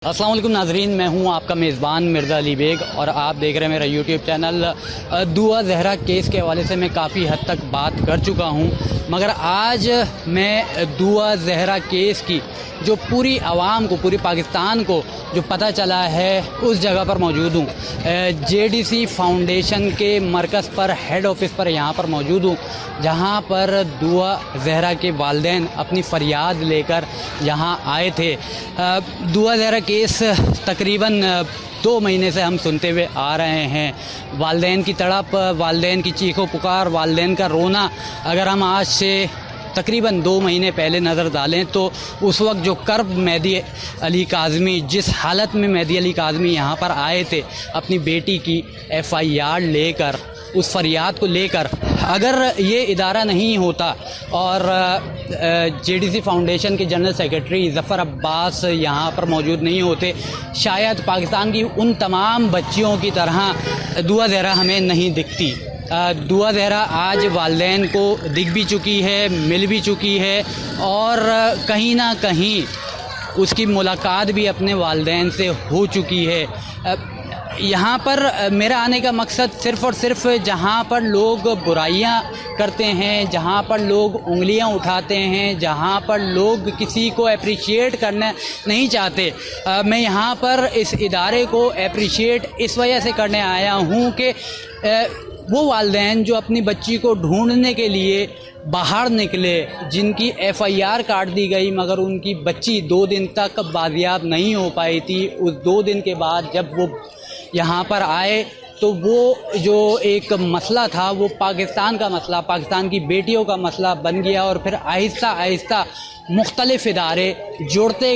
अस्सलाम वालेकुम नाजरीन, मैं हूं आपका मेज़बान मिर्ज़ा अली बेग और आप देख रहे हैं मेरा यूट्यूब चैनल। दुआ ज़हरा केस के हवाले से मैं काफ़ी हद तक बात कर चुका हूं, मगर आज मैं दुआ ज़हरा केस की जो पूरी आवाम को, पूरी पाकिस्तान को जो पता चला है उस जगह पर मौजूद हूँ। JDC फाउंडेशन के मरकज़ पर, हेड ऑफिस पर यहाँ पर मौजूद हूँ, जहाँ पर दुआ ज़हरा के वालिदैन अपनी फ़रियाद लेकर यहाँ आए थे। दुआ ज़हरा केस तकरीबन 2 महीने से हम सुनते हुए आ रहे हैं। वालिदैन की तड़प, वालिदैन की चीखो पुकार, वालिदैन का रोना, अगर हम आज से तकरीबन 2 महीने पहले नज़र डालें तो उस वक्त जो कर्ब मेहदी अली काज़मी, जिस हालत में मेहदी अली काज़मी यहाँ पर आए थे अपनी बेटी की FIR लेकर, उस फरियाद को लेकर, अगर ये इदारा नहीं होता और JDC फाउंडेशन के जनरल सेक्रेटरी ज़फ़र अब्बास यहाँ पर मौजूद नहीं होते, शायद पाकिस्तान की उन तमाम बच्चियों की तरह दुआ ज़हरा हमें नहीं दिखती। दुआ ज़हरा आज वालिदैन को दिख भी चुकी है, मिल भी चुकी है और कहीं ना कहीं उसकी मुलाकात भी अपने वालिदैन से हो चुकी है। यहाँ पर मेरा आने का मकसद सिर्फ़ और सिर्फ जहाँ पर लोग बुराइयाँ करते हैं, जहाँ पर लोग उंगलियाँ उठाते हैं, जहाँ पर लोग किसी को अप्रिशिएट करना नहीं चाहते, मैं यहाँ पर इस इदारे को अप्रिशिएट इस वजह से करने आया हूँ कि वो वालिदैन जो अपनी बच्ची को ढूंढने के लिए बाहर निकले, जिनकी FIR काट दी गई मगर उनकी बच्ची 2 दिन तक बाजियाब नहीं हो पाई थी, उस 2 दिन के बाद जब वो यहाँ पर आए तो वो जो एक मसला था वो पाकिस्तान का मसला, पाकिस्तान की बेटियों का मसला बन गया और फिर आहिस्ता आहिस्ता मुख्तलिफ़ इदारे जुड़ते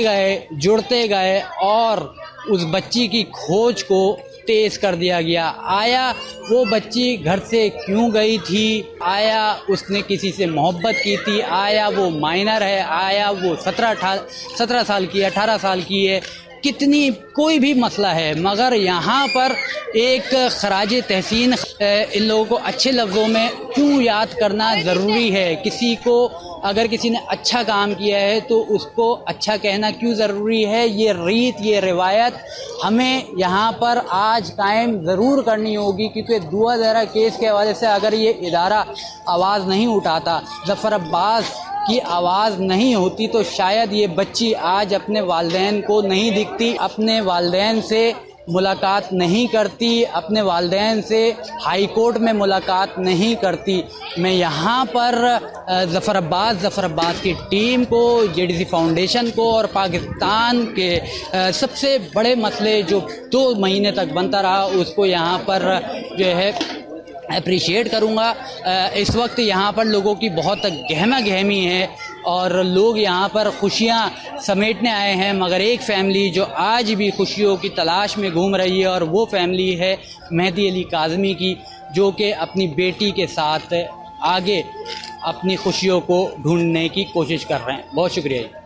गए और उस बच्ची की खोज को तेज़ कर दिया गया। आया वो बच्ची घर से क्यों गई थी, आया उसने किसी से मोहब्बत की थी, आया वो माइनर है, आया वो 17 साल की, 18 साल की है, कितनी कोई भी मसला है, मगर यहाँ पर एक खराज तहसीन इन लोगों को अच्छे लफ्ज़ों में क्यों याद करना ज़रूरी है। किसी को अगर किसी ने अच्छा काम किया है तो उसको अच्छा कहना क्यों ज़रूरी है। ये रीत, ये रिवायत हमें यहाँ पर आज कायम ज़रूर करनी होगी, क्योंकि दुआ ज़हरा केस के हवाले से अगर ये इदारा आवाज़ नहीं उठाता, ज़फ़र अब्बास की आवाज़ नहीं होती, तो शायद ये बच्ची आज अपने वालिदैन को नहीं दिखती, अपने वालिदैन से मुलाकात नहीं करती, अपने वालिदैन से हाई कोर्ट में मुलाकात नहीं करती। मैं यहाँ पर ज़फ़र अब्बास की टीम को, JDC फाउंडेशन को और पाकिस्तान के सबसे बड़े मसले जो 2 महीने तक बनता रहा उसको यहाँ पर जो है अप्रिशिएट करूँगा। इस वक्त यहाँ पर लोगों की बहुत गहमा गहमी है और लोग यहाँ पर खुशियाँ समेटने आए हैं, मगर एक फ़ैमिली जो आज भी खुशियों की तलाश में घूम रही है और वो फ़ैमिली है मेहदी अली काज़मी की, जो कि अपनी बेटी के साथ आगे अपनी खुशियों को ढूंढने की कोशिश कर रहे हैं। बहुत शुक्रिया।